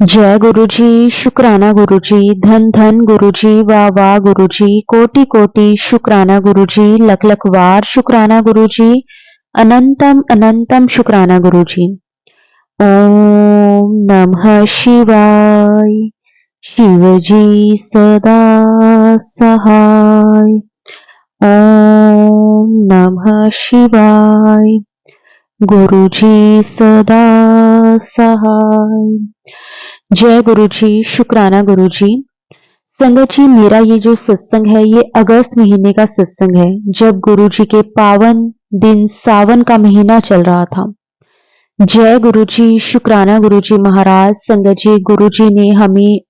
जय गुरु जी, शुक्राना गुरु जी, धन धन गुरु जी, वाह वाह गुरु जी, कोटि कोटि शुक्राना गुरु जी, लख लख वार शुक्राना गुरु जी, अनंतम अनंतम शुक्राना गुरु जी। ओम नमः शिवाय। शिव जी सदा सहाय। ओम नमः शिवाय। गुरु जी सदा सहाय। जय गुरु जी, शुक्राना गुरु जी। संगत जी, मेरा ये जो सत्संग है ये अगस्त महीने का सत्संग है, जब गुरु जी के पावन दिन सावन का महीना चल रहा था। जय गुरु जी, शुक्राना गुरु जी महाराज। संगत जी, गुरु जी ने हमें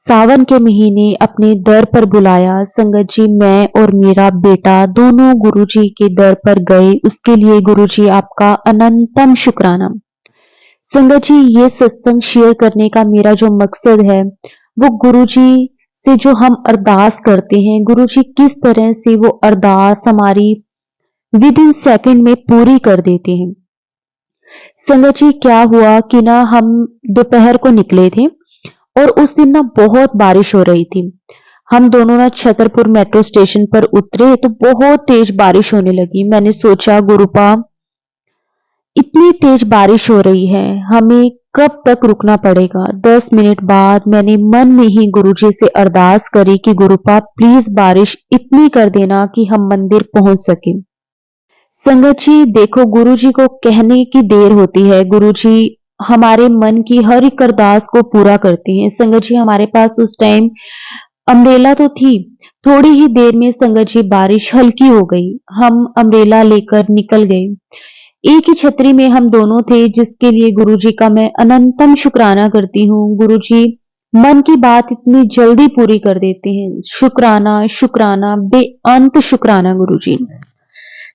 सावन के महीने अपने दर पर बुलाया। संगत जी, मैं और मेरा बेटा दोनों गुरु जी के दर पर गए, उसके लिए गुरु जी आपका अनंतम शुक्राना। संगत जी, ये सत्संग शेयर करने का मेरा जो मकसद है वो गुरु जी से जो हम अरदास करते हैं, गुरु जी किस तरह से वो अरदास हमारी विद इन सेकंड में पूरी कर देते हैं। संगत जी, क्या हुआ कि ना हम दोपहर को निकले थे और उस दिन ना बहुत बारिश हो रही थी। हम दोनों ना छतरपुर मेट्रो स्टेशन पर उतरे तो बहुत तेज बारिश होने लगी। मैंने सोचा, गुरुपा इतनी तेज बारिश हो रही है, हमें कब तक रुकना पड़ेगा। 10 मिनट बाद मैंने मन में ही गुरुजी से अरदास करी कि गुरुपा प्लीज बारिश इतनी कर देना कि हम मंदिर पहुंच सके। संगत जी देखो, गुरुजी को कहने की देर होती है। गुरुजी हमारे मन की हर एक अरदास को पूरा करते हैं। संगत जी, हमारे पास उस टाइम अम्ब्रेला तो थी। थोड़ी ही देर में संगत जी बारिश हल्की हो गई। हम अम्ब्रेला लेकर निकल गए। एक ही छतरी में हम दोनों थे, जिसके लिए गुरुजी का मैं अनंतम शुक्राना करती हूँ। गुरुजी मन की बात इतनी जल्दी पूरी कर देते हैं। शुक्राना शुक्राना बेअंत शुक्राना गुरुजी।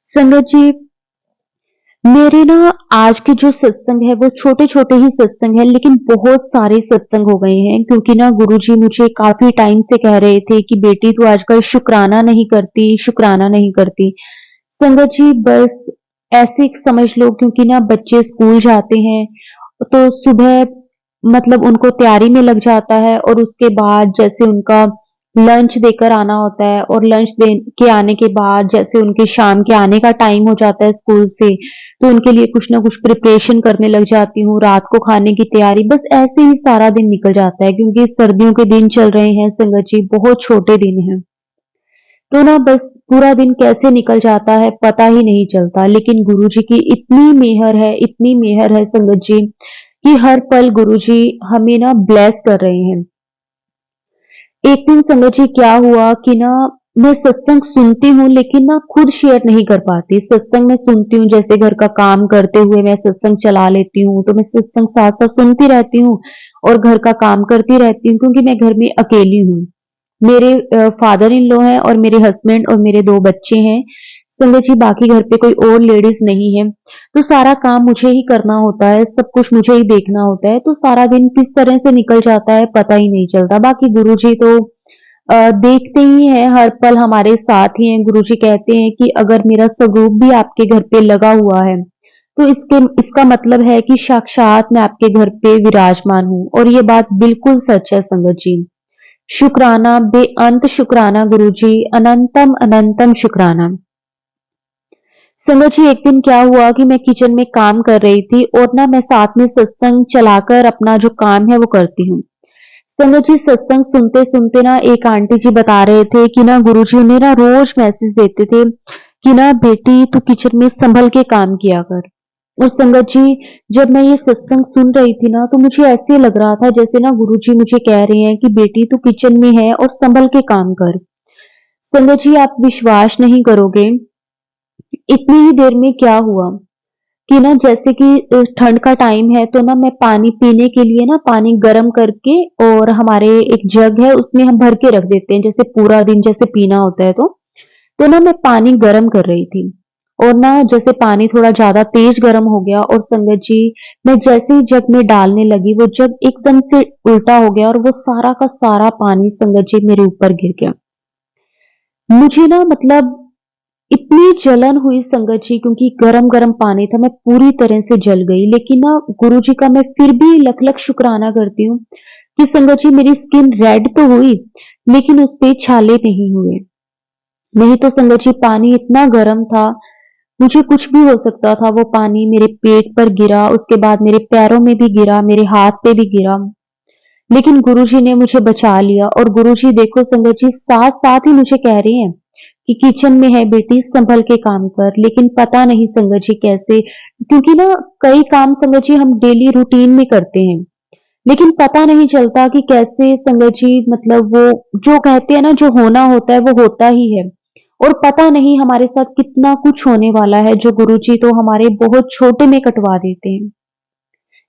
संगत जी, मेरे ना आज के जो सत्संग है वो छोटे छोटे ही सत्संग है, लेकिन बहुत सारे सत्संग हो गए हैं, क्योंकि ना गुरुजी मुझे काफी टाइम से कह रहे थे कि बेटी तू आजकल शुक्राना नहीं करती, शुक्राना नहीं करती। संगत जी, बस ऐसे समझ लो, क्योंकि ना बच्चे स्कूल जाते हैं तो सुबह मतलब उनको तैयारी में लग जाता है, और उसके बाद जैसे उनका लंच देकर आना होता है, और लंच दे के आने के बाद जैसे उनके शाम के आने का टाइम हो जाता है स्कूल से, तो उनके लिए कुछ ना कुछ प्रिपरेशन करने लग जाती हूँ, रात को खाने की तैयारी, बस ऐसे ही सारा दिन निकल जाता है, क्योंकि सर्दियों के दिन चल रहे हैं संगत जी, बहुत छोटे दिन हैं। तो ना बस पूरा दिन कैसे निकल जाता है पता ही नहीं चलता। लेकिन गुरुजी की इतनी मेहर है, इतनी मेहर है संगत जी, कि हर पल गुरुजी हमें ना ब्लेस कर रहे हैं। एक दिन संगत जी क्या हुआ कि ना मैं सत्संग सुनती हूँ, लेकिन ना खुद शेयर नहीं कर पाती। सत्संग में सुनती हूँ, जैसे घर का काम करते हुए मैं सत्संग चला लेती हूँ, तो मैं सत्संग साथ साथ सुनती रहती हूँ और घर का काम करती रहती हूँ, क्योंकि मैं घर में अकेली हूँ। मेरे फादर इन लॉ हैं और मेरे हस्बैंड और मेरे 2 बच्चे हैं। संगत जी, बाकी घर पे कोई और लेडीज नहीं है, तो सारा काम मुझे ही करना होता है, सब कुछ मुझे ही देखना होता है, तो सारा दिन किस तरह से निकल जाता है पता ही नहीं चलता। बाकी गुरुजी तो देखते ही हैं, हर पल हमारे साथ ही हैं। गुरुजी कहते हैं कि अगर मेरा स्वरूप भी आपके घर पे लगा हुआ है, तो इसका मतलब है कि साक्षात मैं आपके घर पे विराजमान हूँ, और ये बात बिल्कुल सच है संगत जी। शुक्राना बेअंत शुक्राना गुरुजी, अनंतम अनंतम शुक्राना। संगत जी, एक दिन क्या हुआ कि मैं किचन में काम कर रही थी, और ना मैं साथ में सत्संग चलाकर अपना जो काम है वो करती हूँ। संगत जी, सत्संग सुनते सुनते ना एक आंटी जी बता रहे थे कि ना गुरुजी उन्हें ना रोज मैसेज देते थे कि ना बेटी तू किचन में संभल के काम किया कर। और संगत जी, जब मैं ये सत्संग सुन रही थी ना, तो मुझे ऐसे लग रहा था जैसे ना गुरुजी मुझे कह रहे हैं कि बेटी तू किचन में है और संभल के काम कर। संगत जी, आप विश्वास नहीं करोगे, इतनी ही देर में क्या हुआ कि ना जैसे कि ठंड का टाइम है, तो ना मैं पानी पीने के लिए ना पानी गर्म करके, और हमारे एक जग है उसमें हम भर के रख देते हैं, जैसे पूरा दिन जैसे पीना होता है, तो ना मैं पानी गर्म कर रही थी, और ना जैसे पानी थोड़ा ज्यादा तेज गर्म हो गया, और संगत जी मैं जैसे ही जग में डालने लगी, वो जग एकदम से उल्टा हो गया, और वो सारा का सारा पानी संगत जी मेरे ऊपर गिर गया। मुझे ना मतलब इतनी जलन हुई संगत जी, क्योंकि गरम गरम पानी था, मैं पूरी तरह से जल गई। लेकिन ना गुरु जी का मैं फिर भी लख लख शुक्राना करती हूँ कि संगत जी मेरी स्किन रेड तो हुई, लेकिन उस पे छाले नहीं हुए। नहीं तो संगत जी पानी इतना गर्म था, मुझे कुछ भी हो सकता था। वो पानी मेरे पेट पर गिरा, उसके बाद मेरे पैरों में भी गिरा, मेरे हाथ पे भी गिरा, लेकिन गुरुजी ने मुझे बचा लिया। और गुरुजी देखो संगत जी साथ साथ ही मुझे कह रहे हैं कि किचन में है बेटी, संभल के काम कर। लेकिन पता नहीं संगत जी कैसे, क्योंकि ना कई काम संगत जी हम डेली रूटीन में करते हैं, लेकिन पता नहीं चलता कि कैसे संगत जी, मतलब वो जो कहते हैं ना, जो होना होता है वो होता ही है। और पता नहीं हमारे साथ कितना कुछ होने वाला है, जो गुरुजी तो हमारे बहुत छोटे में कटवा देते हैं।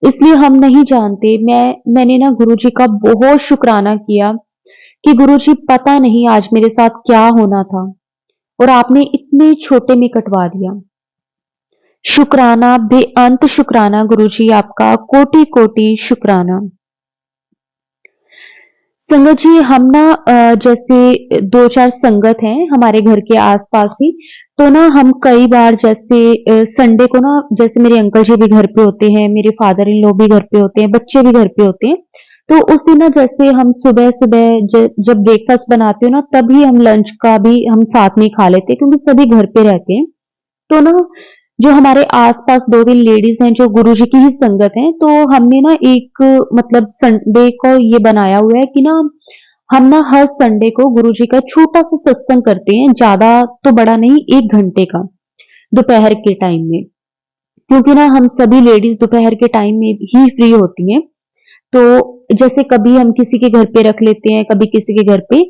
इसलिए हम नहीं जानते। मैंने ना गुरुजी का बहुत शुक्राना किया कि गुरुजी पता नहीं आज मेरे साथ क्या होना था, और आपने इतने छोटे में कटवा दिया। शुक्राना, बेअंत शुक्राना गुरुजी, आपका कोटि कोटि शुक्राना। संगत जी हम ना जैसे दो चार संगत हैं हमारे घर के आसपास ही, तो ना हम कई बार जैसे संडे को ना, जैसे मेरे अंकल जी भी घर पे होते हैं, मेरे फादर इन लॉ भी घर पे होते हैं, बच्चे भी घर पे होते हैं। तो उस दिन ना जैसे हम सुबह सुबह जब ब्रेकफास्ट बनाते हो ना, तभी हम लंच का भी हम साथ में ही खा लेते हैं, क्योंकि सभी घर पे रहते हैं। तो ना जो हमारे आस-पास 2-3 लेडीज़ हैं जो गुरुजी की ही संगत हैं, तो हमने ना एक मतलब संडे को ये बनाया हुआ है कि ना हम ना हर संडे को गुरुजी का छोटा-सा सत्संग करते हैं, ज़्यादा तो बड़ा नहीं, 1 घंटे का, दोपहर के टाइम में। क्योंकि ना हम सभी लेडीज़ दोपहर के टाइम में ही फ्री होती हैं, तो जैसे कभी हम किसी के घर पे रख लेते हैं, कभी किसी के घर पे।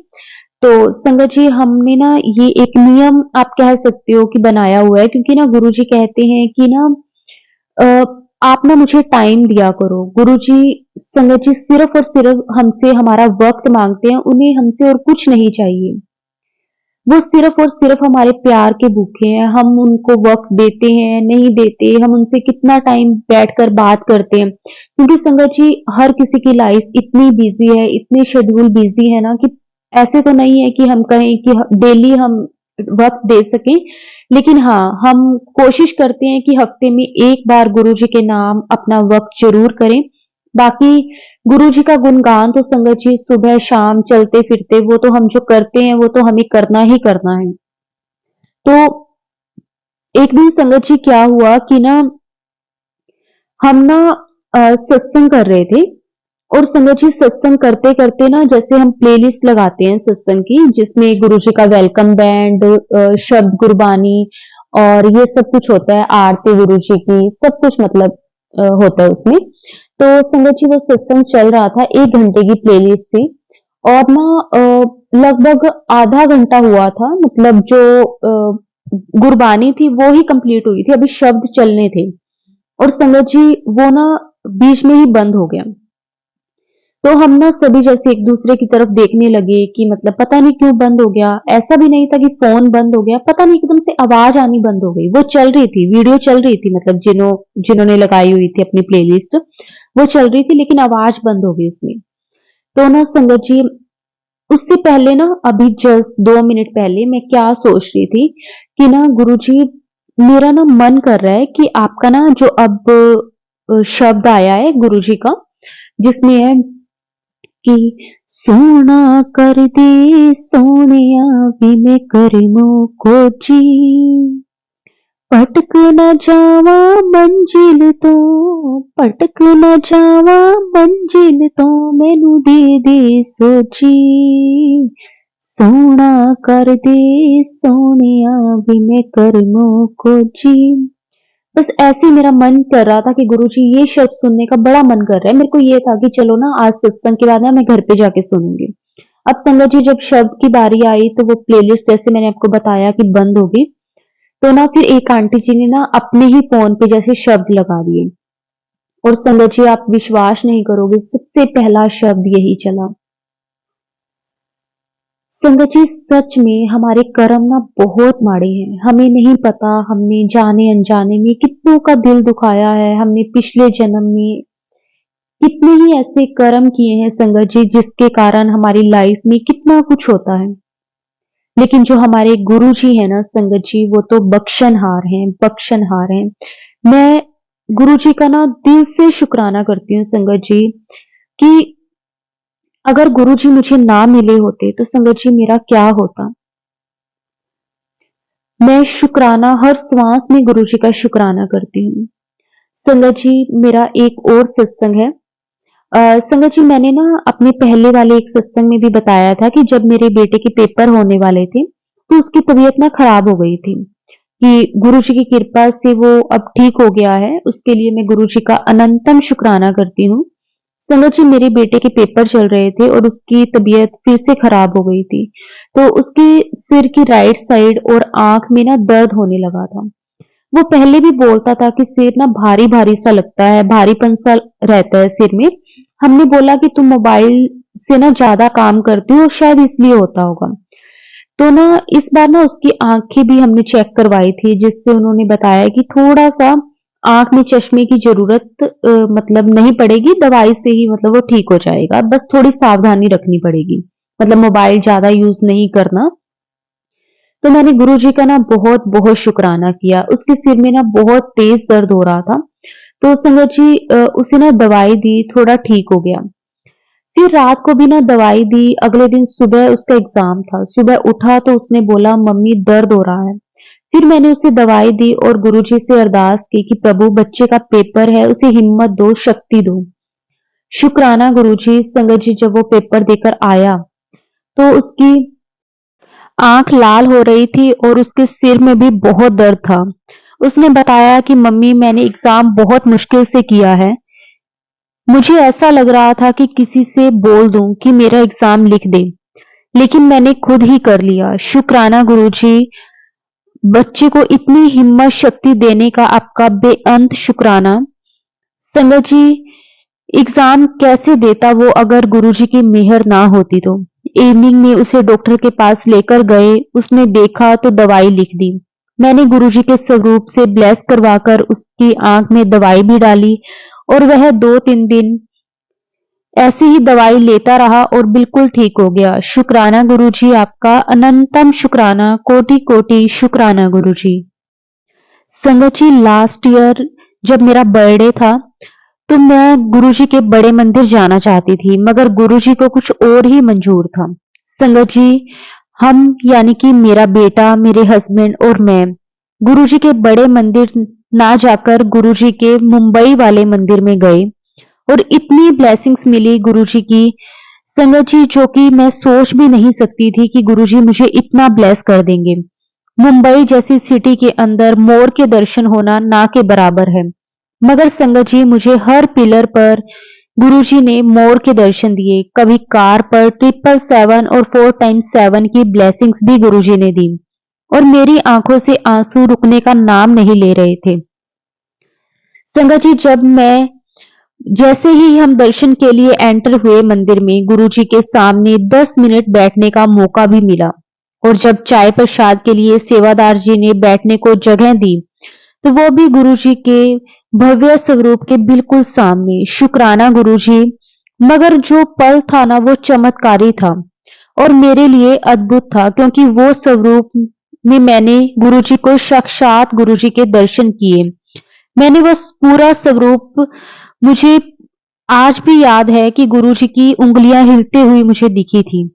तो संगत जी हमने ना ये एक नियम आप कह सकते हो कि बनाया हुआ है, क्योंकि ना गुरुजी कहते हैं कि ना अ, आप ना मुझे टाइम दिया करो। गुरुजी संगत जी सिर्फ और सिर्फ हमसे हमारा वक्त मांगते हैं, उन्हें हमसे और कुछ नहीं चाहिए। वो सिर्फ और सिर्फ हमारे प्यार के भूखे हैं। हम उनको वक्त देते हैं, नहीं देते, हम उनसे कितना टाइम बैठकर बात करते हैं। क्योंकि संगत जी हर किसी की लाइफ इतनी बिजी है, इतने शेड्यूल बिजी है ना, कि ऐसे तो नहीं है कि हम कहें कि डेली हम वक्त दे सकें। लेकिन हाँ, हम कोशिश करते हैं कि हफ्ते में एक बार गुरुजी के नाम अपना वक्त जरूर करें। बाकी गुरु जी का गुणगान तो संगत जी सुबह शाम चलते फिरते वो तो हम जो करते हैं वो तो हमें करना ही करना है। तो एक दिन संगत जी क्या हुआ कि ना हम ना सत्संग कर रहे थे, और संगत जी सत्संग करते करते ना जैसे हम प्लेलिस्ट लगाते हैं सत्संग की, जिसमें गुरु जी का वेलकम बैंड, शब्द गुरबानी और ये सब कुछ होता है, आरती गुरु जी की सब कुछ मतलब होता है उसमें। तो संगत जी वो सत्संग चल रहा था, 1 घंटे की प्लेलिस्ट थी, और ना लगभग आधा घंटा हुआ था, मतलब जो गुरबानी थी वो ही कंप्लीट हुई थी, अभी शब्द चलने थे। और संगत जी वो ना बीच में ही बंद हो गया। तो हम ना सभी जैसे एक दूसरे की तरफ देखने लगे कि मतलब पता नहीं क्यों बंद हो गया। ऐसा भी नहीं था कि फोन बंद हो गया, पता नहीं एकदम से आवाज आनी बंद हो गई। वो चल रही थी, वीडियो चल रही थी, मतलब जिन्होंने लगाई हुई थी अपनी प्लेलिस्ट, वो चल रही थी, लेकिन आवाज बंद हो गई उसमें। तो ना संगत जी उससे पहले ना अभी जस्ट 2 मिनट पहले मैं क्या सोच रही थी कि ना गुरुजी मेरा ना मन कर रहा है कि आपका ना जो अब शब्द आया है गुरुजी का, जिसमें है कि सोना कर दे सोनिया भी मैं करमों को जी, पटक न जावा मंजिल तो, पटक न जावा मंजिल तो मैनू दे दे सोची, सोना कर दे सोनिया भी मैं करमों को जी। बस ऐसे ही मेरा मन कर रहा था कि गुरुजी ये शब्द सुनने का बड़ा मन कर रहा है। मेरे को ये था कि चलो ना आज सत्संग के बाद ना मैं घर पे जाके सुनूंगी। अब संगत जी जब शब्द की बारी आई तो वो प्लेलिस्ट जैसे मैंने आपको बताया कि बंद हो गई। तो ना फिर एक आंटी जी ने ना अपने ही फोन पे जैसे शब्द लगा दिए, और संगत जी आप विश्वास नहीं करोगे, सबसे पहला शब्द यही चला। संगत जी सच में हमारे कर्म ना बहुत माड़े हैं, हमें नहीं पता हमने जाने अनजाने में कितनों का दिल दुखाया है, हमने पिछले जन्म में कितने ही ऐसे कर्म किए हैं संगत जी, जिसके कारण हमारी लाइफ में कितना कुछ होता है। लेकिन जो हमारे गुरु जी है ना संगत जी, वो तो बख्शनहार हैं, बख्शनहार हैं। मैं गुरु जी का ना दिल से शुक्राना करती हूँ संगत जी, कि अगर गुरु जी मुझे ना मिले होते तो संगत जी मेरा क्या होता। मैं शुक्राना हर श्वास में गुरु जी का शुक्राना करती हूँ। संगत जी मेरा एक और सत्संग है। संगत जी मैंने ना अपने पहले वाले एक सत्संग में भी बताया था कि जब मेरे बेटे के पेपर होने वाले थे तो उसकी तबीयत ना खराब हो गई थी, कि गुरु जी की कृपा से वो अब ठीक हो गया है। उसके लिए मैं गुरु जी का अनंतम शुक्राना करती हूँ। संगत जी मेरे बेटे के पेपर चल रहे थे और उसकी तबीयत फिर से खराब हो गई थी, तो उसके सिर की राइट साइड और आंख में ना दर्द होने लगा था। वो पहले भी बोलता था कि सिर ना भारी भारी सा लगता है, भारीपन सा रहता है सिर में। हमने बोला कि तुम मोबाइल से ना ज्यादा काम करती हो, शायद इसलिए होता होगा। तो ना इस बार ना उसकी आंखें भी हमने चेक करवाई थी, जिससे उन्होंने बताया कि थोड़ा सा आंख में चश्मे की जरूरत मतलब नहीं पड़ेगी, दवाई से ही मतलब वो ठीक हो जाएगा, बस थोड़ी सावधानी रखनी पड़ेगी, मतलब मोबाइल ज्यादा यूज नहीं करना। तो मैंने गुरु जी का ना बहुत बहुत शुक्राना किया। उसके सिर में ना बहुत तेज दर्द हो रहा था, तो संगत जी उसे ना दवाई दी, थोड़ा ठीक हो गया। फिर रात को भी ना दवाई दी। अगले दिन सुबह उसका एग्जाम था, सुबह उठा तो उसने बोला मम्मी दर्द हो रहा है। फिर मैंने उसे दवाई दी और गुरुजी से अरदास की कि प्रभु बच्चे का पेपर है, उसे हिम्मत दो, शक्ति दो। शुक्राना गुरुजी। संगत जी जब वो पेपर देकर आया तो उसकी आंख लाल हो रही थी और उसके सिर में भी बहुत दर्द था। उसने बताया कि मम्मी मैंने एग्जाम बहुत मुश्किल से किया है, मुझे ऐसा लग रहा था कि किसी से बोल दूं कि मेरा एग्जाम लिख दे, लेकिन मैंने खुद ही कर लिया। शुक्राना गुरुजी, बच्चे को इतनी हिम्मत शक्ति देने का आपका बेअंत शुक्राना। संगत जी एग्जाम कैसे देता वो अगर गुरुजी की मेहर ना होती तो। इवनिंग में उसे डॉक्टर के पास लेकर गए, उसने देखा तो दवाई लिख दी। मैंने गुरुजी के स्वरूप से ब्लेस करवाकर उसकी आंख में दवाई भी डाली और वह 2-3 दिन ऐसे ही दवाई लेता रहा और बिल्कुल ठीक हो गया। शुक्राना गुरुजी, आपका अनंतम शुक्राना, कोटि कोटि शुक्राना गुरुजी। संगत जी लास्ट ईयर जब मेरा बर्थडे था तो मैं गुरुजी के बड़े मंदिर जाना चाहती थी, मगर गुरुजी को कुछ और ही मंजूर था। संगत जी हम यानी कि मेरा बेटा, मेरे हस्बैंड और मैं गुरुजी के बड़े मंदिर ना जाकर गुरुजी के मुंबई वाले मंदिर में गए और इतनी ब्लेसिंग्स मिली गुरुजी की। संगत जी जो कि मैं सोच भी नहीं सकती थी कि गुरुजी मुझे इतना ब्लेस कर देंगे। मुंबई जैसी सिटी के अंदर मोर के दर्शन होना ना के बराबर है, मगर संगत जी मुझे हर पिलर पर गुरुजी ने मोर के दर्शन दिए। कभी कार पर 777 और 4x7 की ब्लेसिंग्स भी गुरुजी ने दी और मेरी आंखों से आंसू रुकने का नाम नहीं ले रहे थे। संगत जी जैसे ही हम दर्शन के लिए एंटर हुए मंदिर में, गुरुजी के सामने 10 मिनट बैठने का मौका भी मिला और जब चाय प्रसाद के लिए सेवादार जी ने बैठने को जगह दी तो वो भी गुरुजी के भव्य स्वरूप के बिल्कुल सामने। शुक्राना गुरुजी, मगर जो पल था ना वो चमत्कारी था और मेरे लिए अद्भुत था, क्योंकि वो स्वरूप में मैंने गुरुजी को साक्षात गुरुजी के दर्शन किए। मैंने वो पूरा स्वरूप, मुझे आज भी याद है कि गुरुजी की उंगलियां हिलते हुई मुझे दिखी थी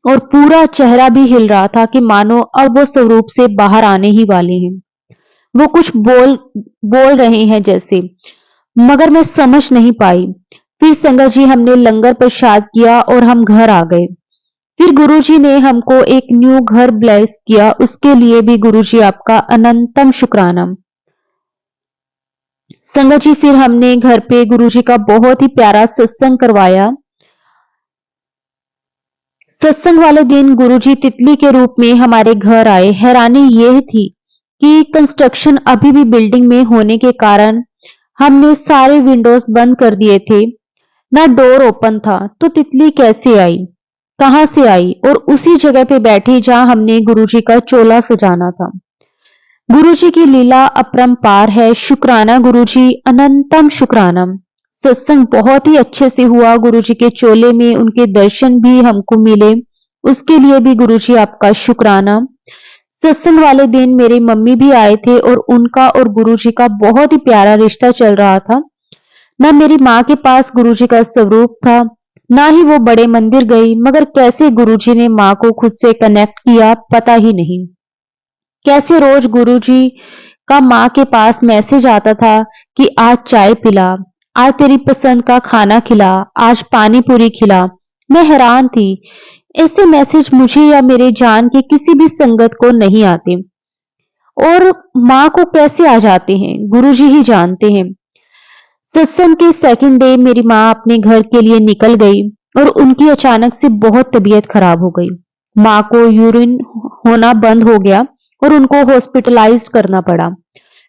और पूरा चेहरा भी हिल रहा था कि मानो अब वो स्वरूप से बाहर आने ही वाले हैं। वो कुछ बोल बोल रहे हैं जैसे, मगर मैं समझ नहीं पाई। फिर संगत जी हमने लंगर प्रसाद किया और हम घर आ गए। फिर गुरुजी ने हमको एक न्यू घर ब्लेस किया, उसके लिए भी गुरुजी आपका अनंतम शुक्राना। संगत जी फिर हमने घर पे गुरुजी का बहुत ही प्यारा सत्संग करवाया। सत्संग वाले दिन गुरुजी तितली के रूप में हमारे घर आए। हैरानी यह थी कि कंस्ट्रक्शन अभी भी बिल्डिंग में होने के कारण हमने सारे विंडोज बंद कर दिए थे, ना डोर ओपन था, तो तितली कैसे आई, कहां से आई और उसी जगह पे बैठी जहां हमने गुरुजी का चोला सजाना था। गुरुजी की लीला अपरंपार है। शुक्राना गुरुजी, अनंतम शुक्राना। सत्संग बहुत ही अच्छे से हुआ। गुरुजी के चोले में उनके दर्शन भी हमको मिले उसके लिए भी गुरुजी आपका शुक्राना। सत्संग वाले दिन मेरी मम्मी भी आए थे और उनका और गुरुजी का बहुत ही प्यारा रिश्ता चल रहा था। ना मेरी माँ के पास गुरुजी का स्वरूप था, ना ही वो बड़े मंदिर गई, मगर कैसे गुरुजी ने माँ को खुद से कनेक्ट किया पता ही नहीं। कैसे रोज गुरुजी का माँ के पास मैसेज आता था कि आज चाय पिला, आज तेरी पसंद का खाना खिला, आज पानी पूरी खिला। मैं हैरान थी, ऐसे मैसेज मुझे या मेरे जान के किसी भी संगत को नहीं आते, और माँ को कैसे आ जाते हैं गुरुजी ही जानते हैं। सत्संग के सेकंड डे मेरी माँ अपने घर के लिए निकल गई और उनकी अचानक से बहुत तबीयत खराब हो गई। माँ को यूरिन होना बंद हो गया और उनको हॉस्पिटलाइज्ड करना पड़ा।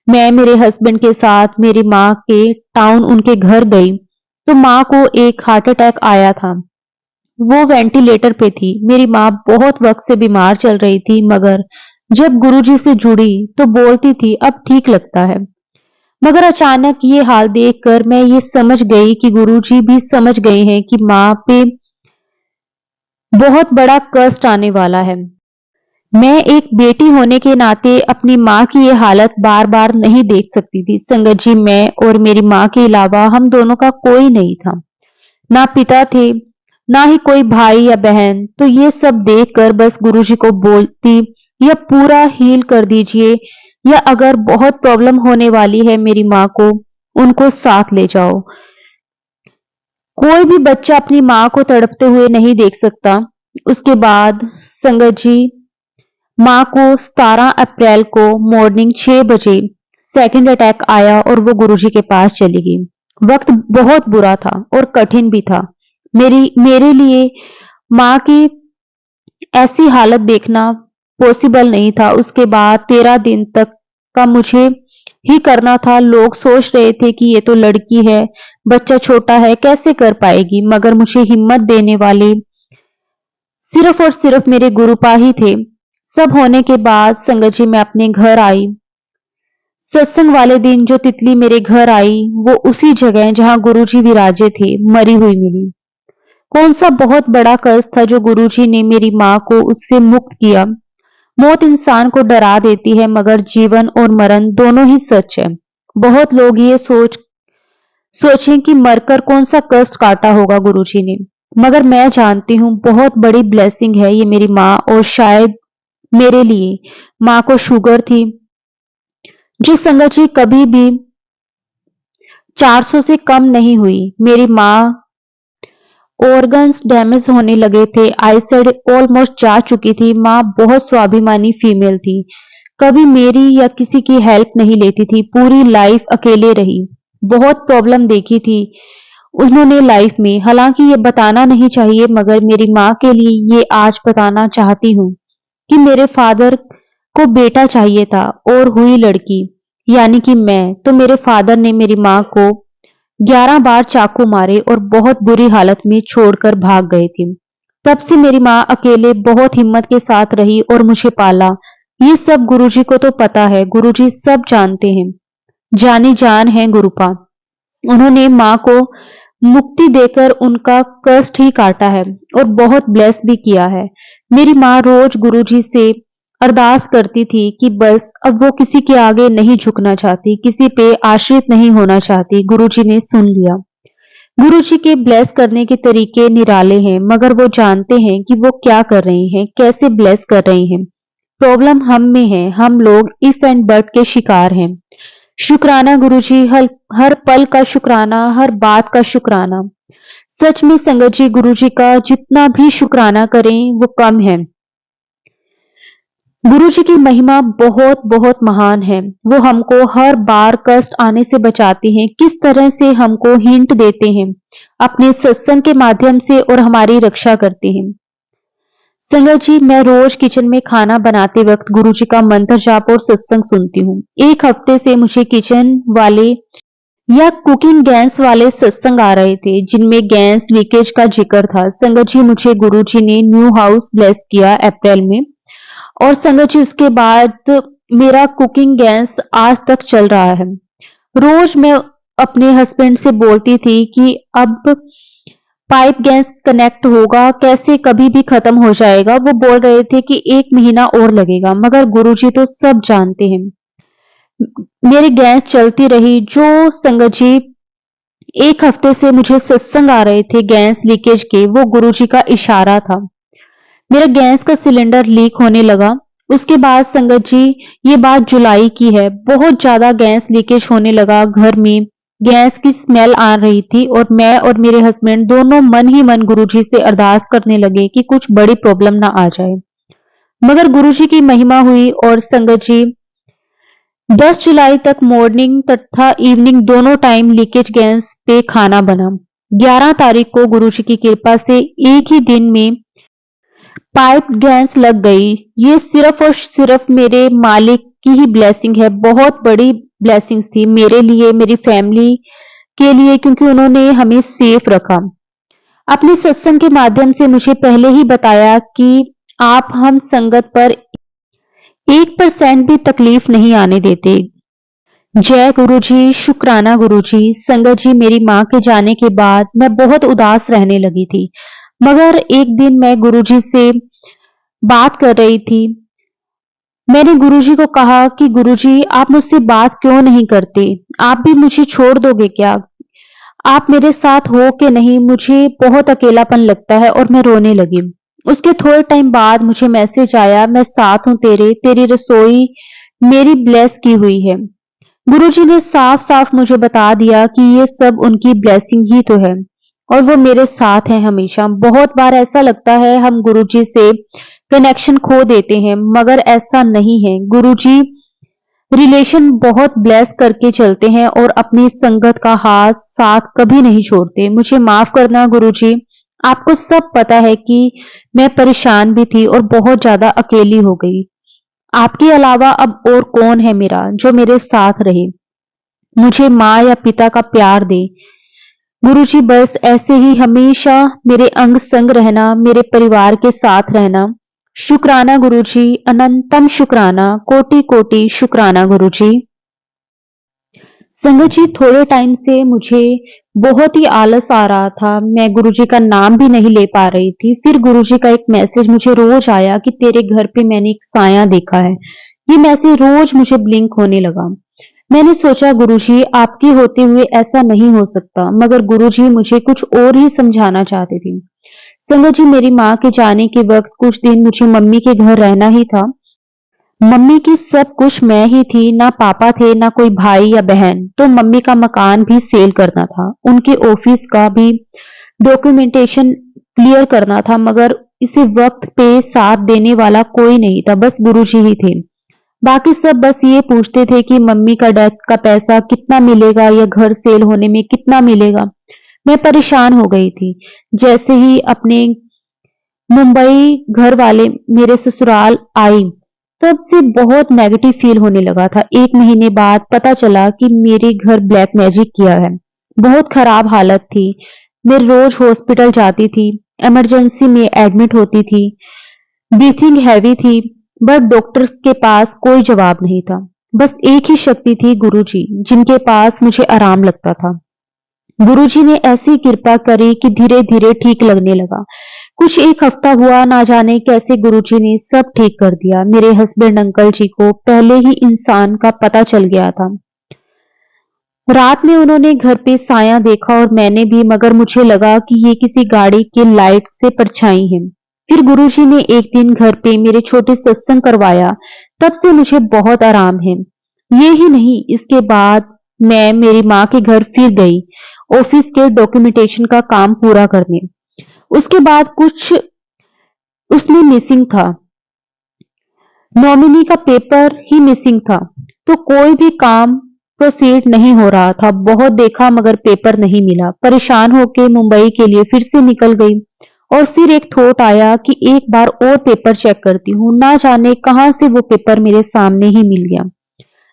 मैं मेरे हस्बैंड के साथ मेरी माँ के टाउन उनके घर गई तो माँ को एक हार्ट अटैक आया था। वो वेंटिलेटर पे थी। मेरी माँ बहुत वक्त से बीमार चल रही थी, मगर जब गुरुजी से जुड़ी तो बोलती थी अब ठीक लगता है। मगर अचानक ये हाल देखकर मैं ये समझ गई कि गुरुजी भी समझ गए हैं कि माँ पे बहुत बड़ा कष्ट आने वाला है। मैं एक बेटी होने के नाते अपनी माँ की ये हालत बार बार नहीं देख सकती थी। संगत जी, मैं और मेरी माँ के अलावा हम दोनों का कोई नहीं था, ना पिता थे, ना ही कोई भाई या बहन। तो ये सब देखकर बस गुरुजी को बोलती या पूरा हील कर दीजिए, या अगर बहुत प्रॉब्लम होने वाली है मेरी माँ को, उनको साथ ले जाओ। कोई भी बच्चा अपनी माँ को तड़पते हुए नहीं देख सकता। उसके बाद संगत जी, माँ को 17 अप्रैल को मॉर्निंग 6 बजे सेकंड अटैक आया और वो गुरुजी के पास चली गई। वक्त बहुत बुरा था और कठिन भी था। मेरे लिए माँ की ऐसी हालत देखना पॉसिबल नहीं था। उसके बाद 13 दिन तक का मुझे ही करना था। लोग सोच रहे थे कि ये तो लड़की है, बच्चा छोटा है, कैसे कर पाएगी, मगर मुझे हिम्मत देने वाले सिर्फ और सिर्फ मेरे गुरुपा ही थे। सब होने के बाद संगत जी, मैं अपने घर आई। सत्संग वाले दिन जो तितली मेरे घर आई वो उसी जगह जहां गुरुजी विराजे थे मरी हुई मिली। कौन सा बहुत बड़ा कष्ट था जो गुरुजी ने मेरी माँ को उससे मुक्त किया। मौत इंसान को डरा देती है, मगर जीवन और मरण दोनों ही सच है। बहुत लोग ये सोचें कि मरकर कौन सा कष्ट काटा होगा गुरुजी ने, मगर मैं जानती हूँ बहुत बड़ी ब्लेसिंग है ये मेरी माँ। और शायद मेरे लिए माँ को शुगर थी, जो संगत जी कभी भी 400 से कम नहीं हुई। मेरी माँ ऑर्गन्स डैमेज होने लगे थे, आईसाइड ऑलमोस्ट जा चुकी थी। माँ बहुत स्वाभिमानी फीमेल थी, कभी मेरी या किसी की हेल्प नहीं लेती थी, पूरी लाइफ अकेले रही। बहुत प्रॉब्लम देखी थी उन्होंने लाइफ में। हालांकि ये बताना नहीं चाहिए, मगर मेरी माँ के लिए ये आज बताना चाहती हूँ कि मेरे फादर को बेटा चाहिए था और हुई लड़की, यानी कि मैं। तो मेरे फादर ने मेरी माँ को 11 बार चाकू मारे और बहुत बुरी हालत में छोड़कर भाग गए थे। तब से मेरी माँ अकेले बहुत हिम्मत के साथ रही और मुझे पाला। ये सब गुरुजी को तो पता है, गुरुजी सब जानते हैं, जानी जान है गुरुपा। उन्होंने माँ को मुक्ति देकर उनका कष्ट ही काटा है और बहुत ब्लेस भी किया है। मेरी माँ रोज गुरुजी से अरदास करती थी कि बस अब वो किसी के आगे नहीं झुकना चाहती, किसी पे आश्रित नहीं होना चाहती। गुरुजी ने सुन लिया। गुरुजी के ब्लेस करने के तरीके निराले हैं, मगर वो जानते हैं कि वो क्या कर रहे हैं, कैसे ब्लेस कर रहे हैं। प्रॉब्लम हम में है, हम लोग इफ एंड बट के शिकार हैं। शुक्राना गुरुजी, हर पल का शुक्राना, हर बात का शुक्राना। सच में संगत जी, गुरुजी का जितना भी शुक्राना करें वो कम है। गुरुजी की महिमा बहुत बहुत महान है। वो हमको हर बार कष्ट आने से बचाते हैं। किस तरह से हमको हिंट देते हैं अपने सत्संग के माध्यम से और हमारी रक्षा करते हैं। संगत जी, मैं रोज किचन में खाना बनाते वक्त गुरुजी का मंत्र जाप और सत्संग सुनती हूँ। एक हफ्ते से मुझे किचन वाले या कुकिंग गैस वाले सत्संग आ रहे थे जिनमें गैस लीकेज का जिक्र था। संगत जी, मुझे गुरुजी ने न्यू हाउस ब्लेस किया अप्रैल में, और संगत जी उसके बाद मेरा कुकिंग गैस आज तक चल रहा है। रोज मैं अपने हस्बैंड से बोलती थी कि अब पाइप गैस कनेक्ट होगा कैसे, कभी भी खत्म हो जाएगा। वो बोल रहे थे कि 1 महीना और लगेगा, मगर गुरुजी तो सब जानते हैं। मेरी गैस चलती रही। जो संगत जी 1 हफ्ते से मुझे सत्संग आ रहे थे गैस लीकेज के, वो गुरुजी का इशारा था। मेरा गैस का सिलेंडर लीक होने लगा। उसके बाद संगत जी, ये बात जुलाई की है, बहुत ज्यादा गैस लीकेज होने लगा घर में। गैस की स्मेल आ रही थी और मैं और मेरे हस्बैंड दोनों मन ही मन गुरुजी से अरदास करने लगे कि कुछ बड़ी प्रॉब्लम ना आ जाए। मगर गुरुजी की महिमा हुई और संगत जी 10 जुलाई तक मॉर्निंग तथा इवनिंग दोनों टाइम लीकेज गैस पे खाना बना। 11 तारीख को गुरुजी की कृपा से एक ही दिन में पाइप गैस लग गई। ये सिर्फ और सिर्फ मेरे मालिक की ही ब्लेसिंग है। बहुत बड़ी ब्लेसिंग्स थी मेरे लिए, मेरी फैमिली के लिए, क्योंकि उन्होंने हमें सेफ रखा। अपने सत्संग के माध्यम से मुझे पहले ही बताया कि आप हम संगत पर 1% भी तकलीफ नहीं आने देते। जय गुरु जी, शुक्राना गुरु जी। संगत जी, मेरी माँ के जाने के बाद मैं बहुत उदास रहने लगी थी। मगर एक दिन मैं गुरु जी से बात कर रही थी। मैंने गुरुजी को कहा कि गुरुजी, आप मुझसे बात क्यों नहीं करते? आप भी मुझे छोड़ दोगे क्या? आप मेरे साथ हो कि नहीं? मुझे बहुत अकेलापन लगता है। और मैं रोने लगी। उसके थोड़े टाइम बाद मुझे मैसेज आया, मैं साथ हूं तेरे, तेरी रसोई मेरी ब्लेस की हुई है। गुरुजी ने साफ साफ मुझे बता दिया कि ये सब उनकी ब्लेसिंग ही तो है और वो मेरे साथ हैं हमेशा। बहुत बार ऐसा लगता है हम गुरुजी से कनेक्शन खो देते हैं, मगर ऐसा नहीं है। गुरुजी रिलेशन बहुत ब्लेस करके चलते हैं और अपनी संगत का हाथ साथ कभी नहीं छोड़ते। मुझे माफ करना गुरुजी, आपको सब पता है कि मैं परेशान भी थी और बहुत ज्यादा अकेली हो गई। आपके अलावा अब और कौन है मेरा जो मेरे साथ रहे, मुझे माँ या पिता का प्यार दे। गुरुजी बस ऐसे ही हमेशा मेरे अंग संग रहना, मेरे परिवार के साथ रहना। शुक्राना गुरुजी, अनंतम शुक्राना, कोटि कोटि शुक्राना गुरुजी। संगत जी, थोड़े टाइम से मुझे बहुत ही आलस आ रहा था। मैं गुरुजी का नाम भी नहीं ले पा रही थी। फिर गुरुजी का एक मैसेज मुझे रोज आया कि तेरे घर पे मैंने एक साया देखा है। ये मैसेज रोज मुझे ब्लिंक होने लगा। मैंने सोचा गुरुजी, आपके होते हुए ऐसा नहीं हो सकता, मगर गुरुजी मुझे कुछ और ही समझाना चाहते थे। संगत जी, मेरी माँ के जाने के वक्त कुछ दिन मुझे मम्मी के घर रहना ही था। मम्मी की सब कुछ मैं ही थी, ना पापा थे ना कोई भाई या बहन। तो मम्मी का मकान भी सेल करना था, उनके ऑफिस का भी डॉक्यूमेंटेशन क्लियर करना था, मगर इसे वक्त पे साथ देने वाला कोई नहीं था, बस गुरुजी ही थे। बाकी सब बस ये पूछते थे कि मम्मी का डेथ का पैसा कितना मिलेगा या घर सेल होने में कितना मिलेगा। मैं परेशान हो गई थी। जैसे ही अपने मुंबई घर वाले मेरे ससुराल आई, तब से बहुत नेगेटिव फील होने लगा था। 1 महीने बाद पता चला कि मेरे घर ब्लैक मैजिक किया है। बहुत खराब हालत थी। मैं रोज हॉस्पिटल जाती थी, इमरजेंसी में एडमिट होती थी। ब्रीथिंग हैवी थी, बट डॉक्टर्स के पास कोई जवाब नहीं था। बस एक ही शक्ति थी, गुरुजी, जिनके पास मुझे आराम लगता था। गुरुजी ने ऐसी कृपा करी कि धीरे धीरे ठीक लगने लगा। कुछ 1 हफ्ता हुआ, ना जाने कैसे गुरुजी ने सब ठीक कर दिया। मेरे हस्बैंड अंकल जी को पहले ही इंसान का पता चल गया था। रात में उन्होंने घर पे साया देखा और मैंने भी, मगर मुझे लगा कि ये किसी गाड़ी के लाइट से परछाई है। फिर गुरुजी ने एक दिन घर पे मेरे छोटे सत्संग करवाया। तब से मुझे बहुत आराम है। ये ही नहीं, इसके बाद मैं मेरी माँ के घर फिर गई ऑफिस के डॉक्यूमेंटेशन का काम पूरा करने। उसके बाद कुछ उसमें मिसिंग था, नॉमिनी का पेपर ही मिसिंग था, तो कोई भी काम प्रोसीड नहीं हो रहा था। बहुत देखा मगर पेपर नहीं मिला। परेशान होके मुंबई के लिए फिर से निकल गई और फिर एक थॉट आया कि एक बार और पेपर चेक करती हूँ। ना जाने कहां से वो पेपर मेरे सामने ही मिल गया।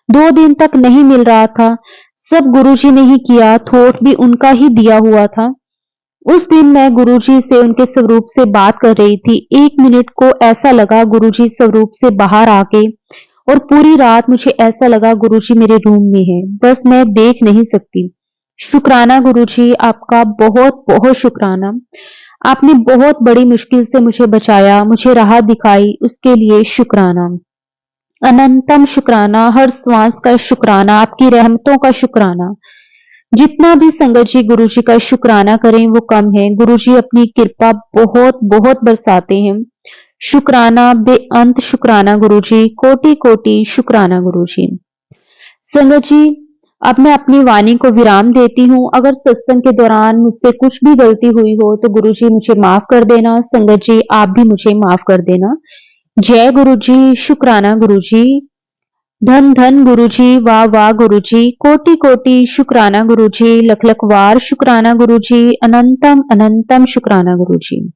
2 दिन तक नहीं मिल रहा था। सब गुरुजी ने ही किया, थॉट भी उनका ही दिया हुआ था। उस दिन मैं गुरुजी से उनके स्वरूप से बात कर रही थी। 1 मिनट को ऐसा लगा गुरुजी स्वरूप से बाहर आके, और पूरी रात मुझे ऐसा लगा गुरुजी मेरे रूम में है, बस मैं देख नहीं सकती। शुक्राना गुरुजी, आपका बहुत बहुत शुक्राना। आपने बहुत बड़ी मुश्किल से मुझे बचाया, मुझे राह दिखाई, उसके लिए शुक्राना। अनंतम शुक्राना, हर श्वास का शुक्राना, आपकी रहमतों का शुक्राना। जितना भी संगत जी गुरु जी का शुक्राना करें वो कम है। गुरु जी अपनी कृपा बहुत बहुत बरसाते हैं। शुक्राना, बेअंत शुक्राना गुरु जी, कोटि कोटि शुक्राना गुरु जी। संगत जी, अब मैं अपनी वाणी को विराम देती हूँ। अगर सत्संग के दौरान मुझसे कुछ भी गलती हुई हो तो गुरु जी मुझे माफ कर देना। संगत जी, आप भी मुझे माफ कर देना। जय गुरु जी, शुक्राना गुरु जी। धन धन गुरु जी, वाह वाह गुरु जी, कोटि कोटि शुक्राना गुरु जी, लख लख वार शुक्राना गुरु जी, अनंतम अनंतम शुक्राना गुरु जी।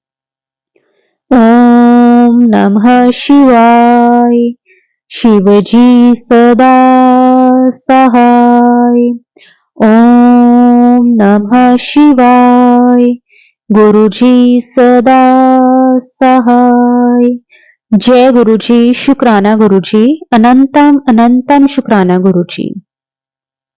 ओम नमः शिवाय। शिव जी सदा सहाय। ओम नमः शिवाय। गुरु जी सदा सहाय। जय गुरु जी, शुक्राना गुरु जी, अनंतम अनंतम शुक्राना गुरु जी।